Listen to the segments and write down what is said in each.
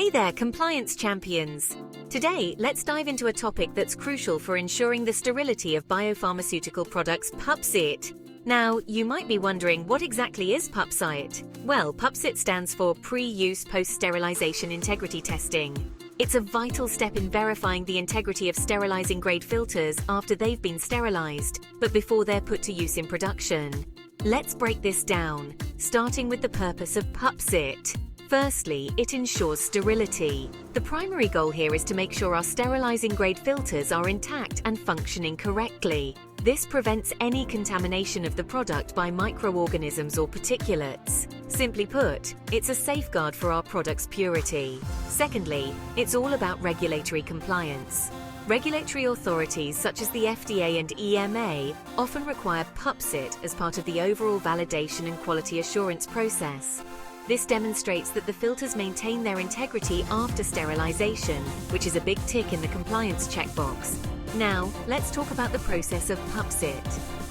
Hey there, compliance champions! Today, let's dive into a topic that's crucial for ensuring the sterility of biopharmaceutical products, PUPSIT. Now, you might be wondering, what exactly is PUPSIT? Well, PUPSIT stands for Pre-Use Post Sterilization Integrity Testing. It's a vital step in verifying the integrity of sterilizing-grade filters after they've been sterilized, but before they're put to use in production. Let's break this down, starting with the purpose of PUPSIT. Firstly, it ensures sterility. The primary goal here is to make sure our sterilizing-grade filters are intact and functioning correctly. This prevents any contamination of the product by microorganisms or particulates. Simply put, it's a safeguard for our product's purity. Secondly, it's all about regulatory compliance. Regulatory authorities such as the FDA and EMA often require PUPSIT as part of the overall validation and quality assurance process. This demonstrates that the filters maintain their integrity after sterilization, which is a big tick in the compliance checkbox. Now, let's talk about the process of PUPSIT.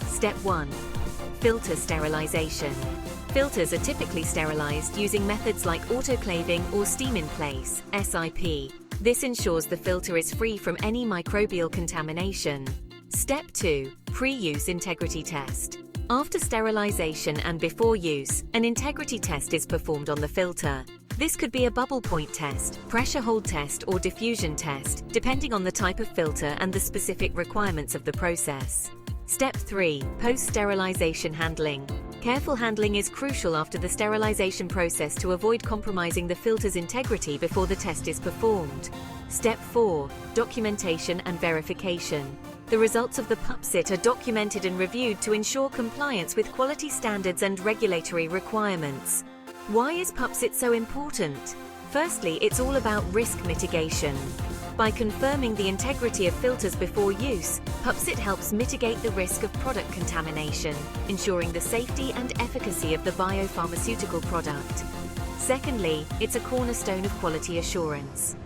Step 1. Filter sterilization. Filters are typically sterilized using methods like autoclaving or steam-in-place (SIP). This ensures the filter is free from any microbial contamination. Step 2. Pre-use integrity test. After sterilization and before use, an integrity test is performed on the filter. This could be a bubble point test, pressure hold test, or diffusion test, depending on the type of filter and the specific requirements of the process. Step 3. Post-sterilization handling. Careful handling is crucial after the sterilization process to avoid compromising the filter's integrity before the test is performed. Step 4. Documentation and verification. The results of the PUPSIT are documented and reviewed to ensure compliance with quality standards and regulatory requirements. Why is PUPSIT so important? Firstly, it's all about risk mitigation. By confirming the integrity of filters before use, PUPSIT helps mitigate the risk of product contamination, ensuring the safety and efficacy of the biopharmaceutical product. Secondly, it's a cornerstone of quality assurance.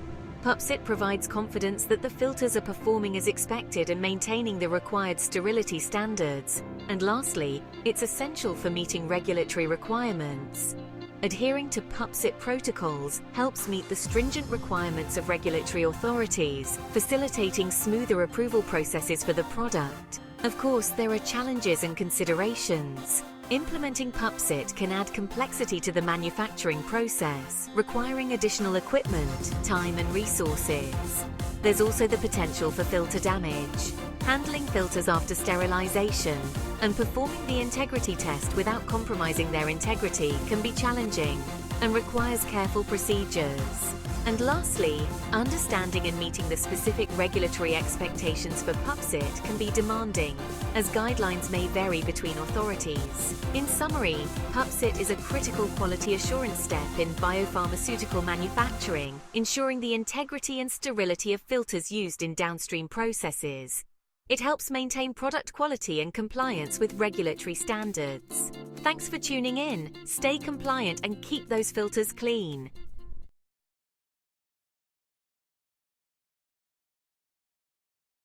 PUPSIT provides confidence that the filters are performing as expected and maintaining the required sterility standards. And lastly, it's essential for meeting regulatory requirements. Adhering to PUPSIT protocols helps meet the stringent requirements of regulatory authorities, facilitating smoother approval processes for the product. Of course, there are challenges and considerations. Implementing PUPSIT can add complexity to the manufacturing process, requiring additional equipment, time and resources. There's also the potential for filter damage. Handling filters after sterilization and performing the integrity test without compromising their integrity can be challenging and requires careful procedures. And lastly, understanding and meeting the specific regulatory expectations for PUPSIT can be demanding, as guidelines may vary between authorities. In summary, PUPSIT is a critical quality assurance step in biopharmaceutical manufacturing, ensuring the integrity and sterility of filters used in downstream processes. It helps maintain product quality and compliance with regulatory standards. Thanks for tuning in. Stay compliant and keep those filters clean.